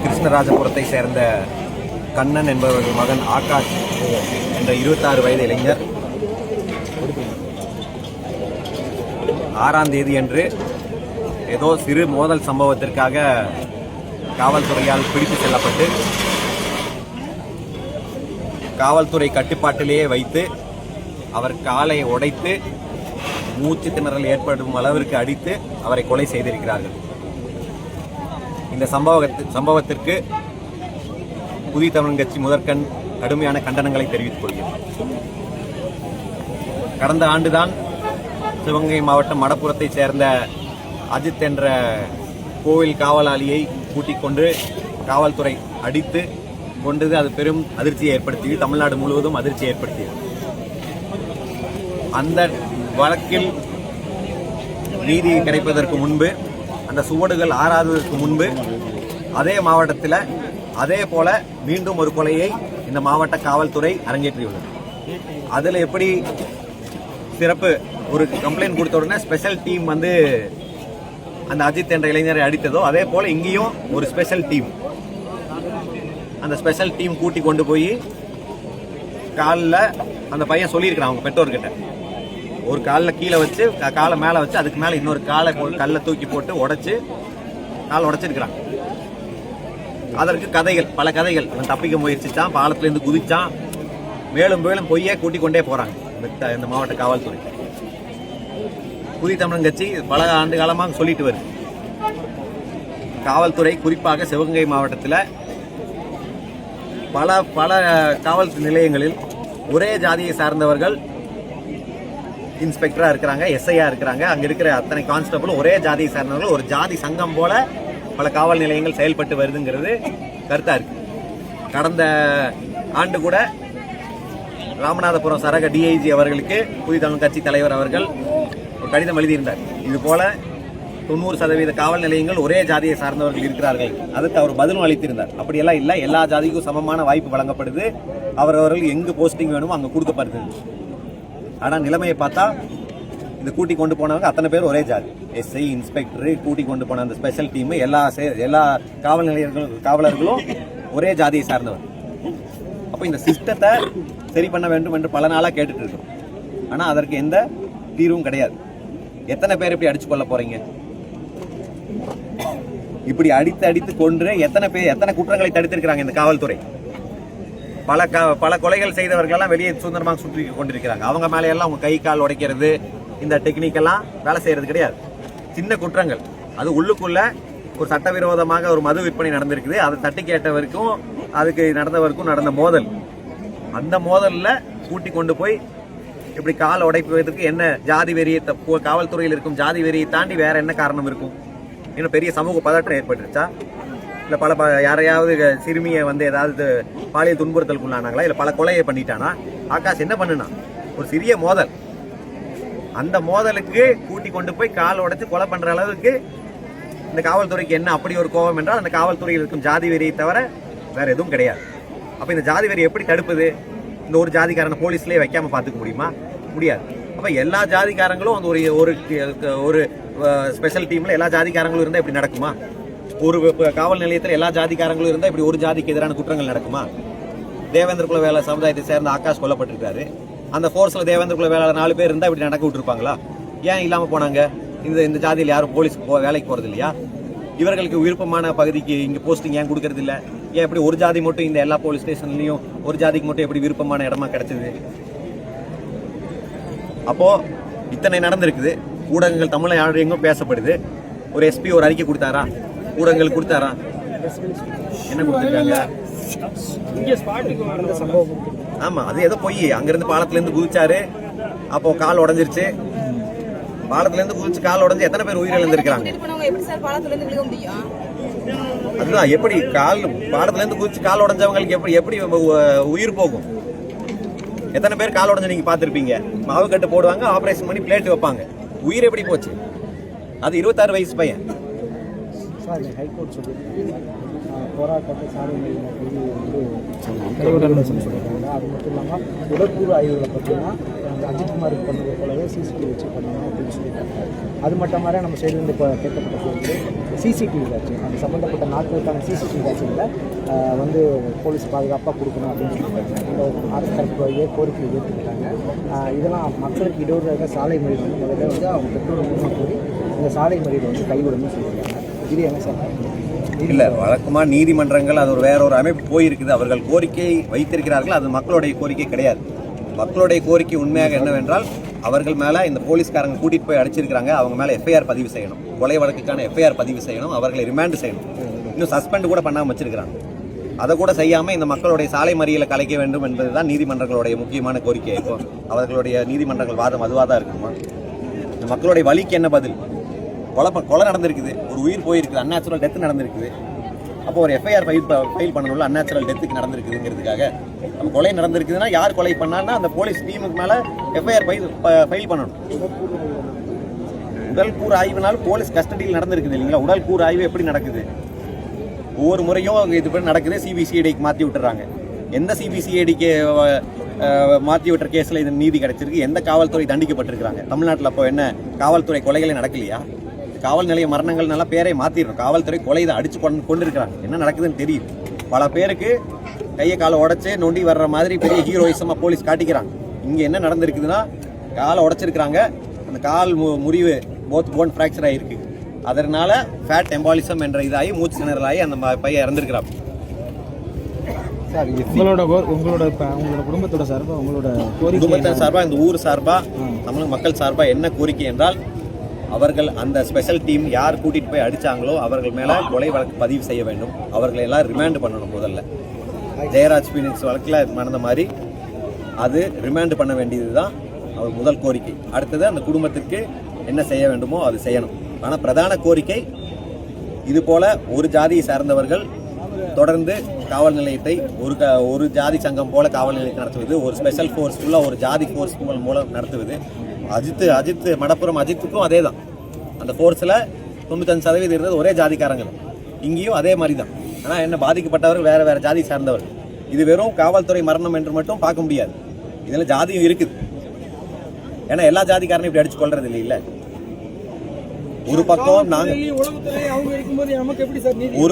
கிருஷ்ணராஜபுரத்தை சேர்ந்த கண்ணன் என்பவர்கள் மகன் ஆகாஷ் என்ற 26 வயது இளைஞர் 6ஆம் தேதி அன்று ஏதோ சிறு மோதல் சம்பவத்திற்காக காவல்துறையால் பிடித்து செல்லப்பட்டு காவல்துறை கட்டுப்பாட்டிலேயே வைத்து அவர் காலை உடைத்து மூச்சு திணறல் ஏற்படும் அளவிற்கு அடித்து அவரை கொலை செய்திருக்கிறார்கள். இந்த சம்பவத்திற்கு புதிய தமிழ் கட்சி முதற்கண் கடுமையான கண்டனங்களை தெரிவித்துக் கொள்கிறேன். கடந்த ஆண்டுதான் சிவகங்கை மாவட்டம் மடப்புறத்தை சேர்ந்த அஜித் என்ற கோவில் காவலாளியை கூட்டிக் கொண்டு காவல்துறை அடித்து கொண்டது அது பெரும் அதிர்ச்சியை ஏற்படுத்தியது. தமிழ்நாடு முழுவதும் அதிர்ச்சியை ஏற்படுத்தியது. அந்த வழக்கில் நீதி கிடைப்பதற்கு முன்பு, அந்த சுவடுகள் ஆறாததற்கு முன்பு அதே மாவட்டத்தில் அதே போல மீண்டும் ஒரு கொலையை இந்த மாவட்ட காவல்துறை அரங்கேற்றியுள்ளது. அதில் எப்படி சிறப்பு ஒரு கம்ப்ளைண்ட் கொடுத்த உடனே ஸ்பெஷல் டீம் வந்து அந்த அஜித் என்ற இளைஞரை அடித்ததோ அதே போல இங்கேயும் ஒரு ஸ்பெஷல் டீம், அந்த ஸ்பெஷல் டீம் கூட்டி கொண்டு போய் காலில் அந்த பையன் சொல்லியிருக்கிறான் அவங்க பெற்றோர்கிட்ட, ஒரு காலில் கீழே வச்சு காலை மேலே வச்சு அதுக்கு மேலே இன்னொரு கல்லை தூக்கி போட்டு உடைச்சு கால் உடைச்சிருக்கிறான். அதற்கு கதைகள், பல கதைகள். அவன் தப்பிக்க முயற்சிச்சான், பாலத்திலேருந்து குதிச்சான், மேலும் மேலும் பொய்யே கூட்டிக் கொண்டே போறாங்க இந்த மாவட்ட காவல்துறை. புதிய தமிழ் கட்சி பல ஆண்டு காலமாக சொல்லிட்டு வருது, காவல்துறை குறிப்பாக சிவகங்கை மாவட்டத்தில் பல பல காவல் நிலையங்களில் ஒரே ஜாதியை சார்ந்தவர்கள் இன்ஸ்பெக்டரா இருக்கிறாங்க, எஸ்ஐயா இருக்கிறாங்க. அங்க இருக்கிற அத்தனை கான்ஸ்டபிளும் ஒரே ஜாதியை சார்ந்தவர்கள், ஒரு ஜாதி சங்கம் போல பல காவல் நிலையங்கள் செயல்பட்டு வருதுங்கிறது கருத்தா இருக்கு. கடந்த ஆண்டு கூட ராமநாதபுரம் சரக டிஐஜி அவர்களுக்கு புதிய தமிழ் கட்சி தலைவர் அவர்கள் ஒரு கடிதம் எழுதியிருந்தார். இது போல 90% காவல் நிலையங்கள் ஒரே ஜாதியை சார்ந்தவர்கள் இருக்கிறார்கள். அதுக்கு அவர் பதிலும் அளித்திருந்தார். அப்படியெல்லாம் இல்லை, எல்லா ஜாதிக்கும் சமமான வாய்ப்பு வழங்கப்படுது, அவரவர்கள் எங்கு போஸ்டிங் வேணுமோ அங்கே கொடுக்கப்படுது. ஆனால் நிலைமையை பார்த்தா இந்த கூட்டி கொண்டு போனவங்க அத்தனை பேர் ஒரே ஜாதி. எஸ்ஐ, இன்ஸ்பெக்டர், கூட்டி கொண்டு போன அந்த ஸ்பெஷல் டீம், எல்லா காவல் காவலர்களும் ஒரே ஜாதியை சார்ந்தவர். அப்போ இந்த சிஸ்டத்தை சரி பண்ண வேண்டும் என்று பல நாளாக கேட்டுட்டு இருக்கோம். ஆனால் அதற்கு எந்த தீர்வும் கிடையாது. எத்தனை பேர் இப்படி அடிச்சு கொள்ள போறீங்க? இப்படி அடித்து கொன்று எத்தனை குற்றங்களை தடுத்திருக்கிறாங்க இந்த காவல்துறை. பல கொலைகள் செய்தவர்கள் எல்லாம் வெளியே சுதந்திரமாக சுற்றி கொண்டிருக்கிறாங்க. அவங்க மேலே எல்லாம் அவங்க கை கால் உடைக்கிறது, இந்த டெக்னிக்கெல்லாம் வேலை செய்யறது கிடையாது. சின்ன குற்றங்கள், அது உள்ளுக்குள்ள ஒரு சட்டவிரோதமாக ஒரு மது விற்பனை நடந்திருக்குது, அதை தட்டி கேட்டவருக்கும் அதுக்கு நடந்தவருக்கும் நடந்த மோதல். அந்த மோதல்ல கூட்டி கொண்டு போய் இப்படி கால் உடைப்பதற்கு என்ன ஜாதி வெறியை, காவல்துறையில் இருக்கும் ஜாதி வெறியை தாண்டி வேற என்ன காரணம் இருக்கும்? இன்னும் பெரிய சமூக பதற்றம் ஏற்பட்டுருச்சா? இல்லை பல யாரையாவது சிறுமியை வந்து ஏதாவது பாலியல் துன்புறுத்தலுக்குள்ளானாங்களா? இல்லை பல கொலையை பண்ணிட்டானா? ஆகாஷ் என்ன பண்ணுனா? ஒரு சிறிய மோதல், அந்த மோதலுக்கு கூட்டி கொண்டு போய் கால் உடைச்சு கொலை பண்ற அளவுக்கு இந்த காவல்துறைக்கு என்ன அப்படி ஒரு கோபம் என்றால் அந்த காவல்துறையில் இருக்கும் ஜாதி வெறியை தவிர வேற எதுவும் கிடையாது. அப்ப இந்த ஜாதி வெறி எப்படி தடுப்பது? இந்த ஒரு ஜாதிக்காரனை போலீஸ்லயே வைக்காம பாத்துக்க முடியுமா? முடியாது. அப்ப எல்லா ஜாதிக்காரங்களும் அந்த ஒரு ஸ்பெஷல் டீம்ல எல்லா ஜாதிக்காரங்களும் இருந்தா இப்படி நடக்குமா? ஒரு காவல் நிலையத்தில் எல்லா ஜாதிக்காரங்களும் இருந்தா இப்படி ஒரு ஜாதிக்கு எதிரான குற்றங்கள் நடக்குமா? தேவேந்திர குல வேளாளர் சமுதாயத்தை சேர்ந்த ஆகாஷ் கொல்லப்பட்டிருக்காரு. அந்த போர்ஸ்ல தேவேந்திர குல வேளாளர் 4 பேர் இருந்தா இப்படி நடக்க விட்டுருப்பாங்களா? ஏன் இல்லாம போனாங்க? இந்த ஜாதியில் யாரும் போலீஸ்க்கு வேலைக்கு போறது இல்லையா? இவர்களுக்கு விருப்பமான பகுதிக்கு இங்க போஸ்டிங் ஏன் கொடுக்கறது இல்ல? ஏன் எப்படி ஒரு ஜாதி மட்டும் இந்த எல்லா போலீஸ் ஸ்டேஷன்லயும் ஒரு ஜாதிக்கு மட்டும் எப்படி விருப்பமான இடமா கிடைச்சது? அப்போ இத்தனை நடந்திருக்குது. ஊடகங்கள் தமிழ்ல எங்கும் பேசப்படுது. ஒரு எஸ்பி ஒரு அறிக்கை கொடுத்தாரா? ஊடகங்கள் கொடுத்தாரா? என்ன கொடுத்திருக்காங்க? ஆமா, அது ஏதோ பொய். அங்கிருந்து பாலத்துல இருந்து குதிச்சாரு, அப்போ கால் உடைஞ்சிருச்சு. பாலத்துல இருந்து குதிச்சு கால் உடைஞ்சு எத்தனை பேர் உயிரிழந்திருக்காங்க? அதுதான், எப்படி பாலத்துல இருந்து குதிச்சு கால் உடைஞ்சவங்களுக்கு எப்படி உயிர் போகும்? எத்தனை பேர் கால் உடைஞ்சு நீங்க பாத்திருப்பீங்க? மாவு கட்டு போடுவாங்க, ஆபரேஷன் பண்ணி பிளேட் வைப்பாங்க. உயிர் எப்படி போச்சு? அது 26 வயசு பையன். ஹைகோர்ட் சொல்லி போராட்டத்தை சாதனை அது மட்டும் இல்லாமல் உடற்கூறு ஆய்வுகளை பார்த்தீங்கன்னா அஜித்குமாருக்கு பண்ணது போலவே சிசிடிவி வச்சு பண்ணணும் அப்படின்னு சொல்லியிருக்காங்க. அது மட்டும் மாதிரி நம்ம சைடுலேருந்து இப்போ கேட்கப்பட்ட போது சிசிடிவி காட்சி அந்த சம்மந்தப்பட்ட நாட்களுக்கான சிசிடிவி காட்சியில் வந்து போலீஸ் பாதுகாப்பாக கொடுக்கணும் அப்படின்னு சொல்லியிருக்காங்க. இந்த அரசு தரப்பு கோரிக்கை ஏற்றுக்கிட்டாங்க. இதெல்லாம் மக்களுக்கு இடையூறாக சாலை மறியல் வந்து முதல்ல வந்து அவங்க பெற்றோர் மூலமாக கூறி இந்த சாலை மறியல் வந்து கைவிடணும்னு சொல்லியிருக்காங்க. இது என்ன சார்? இல்லை, வழக்கமாக நீதிமன்றங்கள் அது வேற ஒரு அமைப்பு போயிருக்குது. அவர்கள் கோரிக்கை வைத்திருக்கிறார்கள். அது மக்களுடைய கோரிக்கை கிடையாது. மக்களுடைய கோரிக்கை உண்மையாக என்னவென்றால் அவர்கள் மேலே இந்த போலீஸ்காரங்க கூட்டிகிட்டு போய் அடிச்சிருக்கிறாங்க, அவங்க மேலே எஃப்ஐஆர் பதிவு செய்யணும். கொலை வழக்குக்கான எஃப்ஐஆர் பதிவு செய்யணும். அவர்களை ரிமாண்ட் செய்யணும். இன்னும் சஸ்பெண்ட் கூட பண்ணாமல் வச்சிருக்கிறாங்க. அதை கூட செய்யாமல் இந்த மக்களுடைய சாலை மறியலை கலைக்க வேண்டும் என்பது தான் நீதிமன்றங்களுடைய முக்கியமான கோரிக்கை. இப்போ அவர்களுடைய நீதிமன்றங்கள் வாதம் அதுவாக தான் இருக்குமா? இந்த மக்களுடைய வலிக்கு என்ன பதில்? கொலை நடந்திருக்குது, ஒரு உயிர் போயிருக்குது, அன்நேச்சுரல் டெத்து நடந்திருக்குது. அப்போ ஒரு எஃப்ஐஆர் ஃபைல் பண்ணணும்ல, அன்நேச்சுரல் டெத்துக்கு நடந்திருக்குதுங்கிறதுக்காக. நம்ம கொலை நடந்திருக்குதுன்னா யார் கொலை பண்ணான்னா அந்த போலீஸ் டீமுக்கு மேலே எஃப்ஐஆர் ஃபைல் பண்ணணும். உடல் கூறு ஆய்வுனால போலீஸ் கஸ்டடியில் நடந்திருக்குது இல்லைங்களா? உடல் கூறு ஆய்வு எப்படி நடக்குது? ஒவ்வொரு முறையும் இது பண்ணி நடக்குது. சிபிசிஐடிக்கு மாற்றி விட்டுறாங்க. எந்த சிபிசிஐடிக்கு மாற்றி விட்டுற கேஸில் இது நீதி கிடைச்சிருக்கு? எந்த காவல்துறை தண்டிக்கப்பட்டிருக்கிறாங்க? தமிழ்நாட்டில் அப்போ என்ன காவல்துறை கொலைகளே நடக்கலையா? காவல் நிலைய மரணங்கள் நல்லா பேரை மாற்றிடணும். காவல்துறை கொலை இதை அடிச்சு கொண்டு இருக்கிறாங்க. என்ன நடக்குதுன்னு தெரியும். பல பேருக்கு கையை காலை உடச்சி நொண்டி வர்ற மாதிரி பெரிய ஹீரோயிசமாக போலீஸ் காட்டிக்கிறாங்க. இங்கே என்ன நடந்திருக்குதுன்னா காலை உடச்சிருக்கிறாங்க. அந்த கால் முறிவு போன் ஃப்ராக்சர் ஆகிருக்கு. அதனால ஃபேட் எம்பாலிசம் என்ற இதாகி மூச்சு திணறலாகி அந்த பையன் இறந்துருக்கிறான். சார், உங்களோட குடும்பத்தோட சார்பாக உங்களோட குடும்பத்தின் சார்பாக இந்த ஊர் சார்பாக தமிழக மக்கள் சார்பாக என்ன கோரிக்கை என்றால் அவர்கள் அந்த ஸ்பெஷல் டீம் யார் கூட்டிகிட்டு போய் அடித்தாங்களோ அவர்கள் மேலே கொலை வழக்கு பதிவு செய்ய வேண்டும். அவர்களை எல்லாம் ரிமாண்ட் பண்ணணும். முதல்ல ஜெயராஜ் பீனிக்ஸ் வழக்கில் நடந்த மாதிரி அது ரிமாண்ட் பண்ண வேண்டியது தான் அவர் முதல் கோரிக்கை. அடுத்தது அந்த குடும்பத்திற்கு என்ன செய்ய வேண்டுமோ அது செய்யணும். ஆனால் பிரதான கோரிக்கை இது போல் ஒரு ஜாதியை சார்ந்தவர்கள் தொடர்ந்து காவல் நிலையத்தை ஒரு ஜாதி சங்கம் போல காவல் நிலையத்தை நடத்துவது, ஒரு ஸ்பெஷல் ஃபோர்ஸ் ஃபுல்லாக ஒரு ஜாதி ஃபோர்ஸ் மூலம் நடத்துவது. அஜித் மடப்புறம் அஜித்துக்கும் அதே தான். அந்த ஃபோர்ஸில் 95% இருந்தது ஒரே ஜாதிக்காரங்க தான். இங்கேயும் அதே மாதிரி தான். ஆனால் என்ன பாதிக்கப்பட்டவர்கள் வேறு ஜாதி சார்ந்தவர். இது வெறும் காவல்துறை மரணம் என்று மட்டும் பார்க்க முடியாது. இதில் ஜாதியும் இருக்குது. ஏன்னா எல்லா ஜாதிக்காரனையும் இப்படி அடிச்சு கொள்றது இல்லை. ஒரு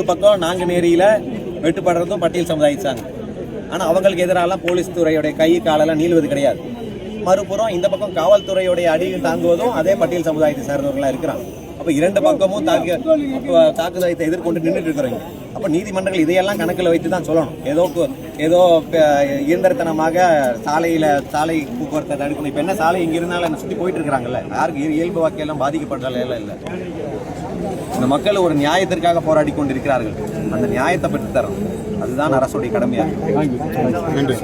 பக்கம் நாங்குநேரியில வெட்டுப்படுறதும் பட்டியல் சமுதாயிச்சாங்க. ஆனால் அவங்களுக்கு எதிராலாம் போலீஸ் துறையுடைய கை காலெல்லாம் நீள்வது கிடையாது. மறுபுறம் இந்த பக்கம் காவல்துறையுடைய அடியில் தாங்குவதும் அதே பட்டியல் சமுதாயத்தை சார்ந்தவர்களாக இருக்கிறாங்க. அப்போ இரண்டு பக்கமும் தாக்குதலத்தை எதிர்கொண்டு நின்றுட்டு இருக்கிறாங்க. அப்போ நீதிமன்றங்கள் இதையெல்லாம் கணக்கில் வைத்து தான் சொல்லணும். ஏதோ இயந்திரத்தனமாக சாலை போக்குவரத்தை தடுக்கணும். இப்போ என்ன சாலை இங்கே இருந்தாலும் என்ன சுற்றி போயிட்டு இருக்கிறாங்கல்ல, யாருக்கு இயல்பு வாக்கையெல்லாம் பாதிக்கப்படுறாங்க இல்லை. இந்த மக்கள் ஒரு நியாயத்திற்காக போராடி கொண்டிருக்கிறார்கள். அந்த நியாயத்தை பெற்று தரணும். அதுதான் அரசுடைய கடமையாக. நன்றி.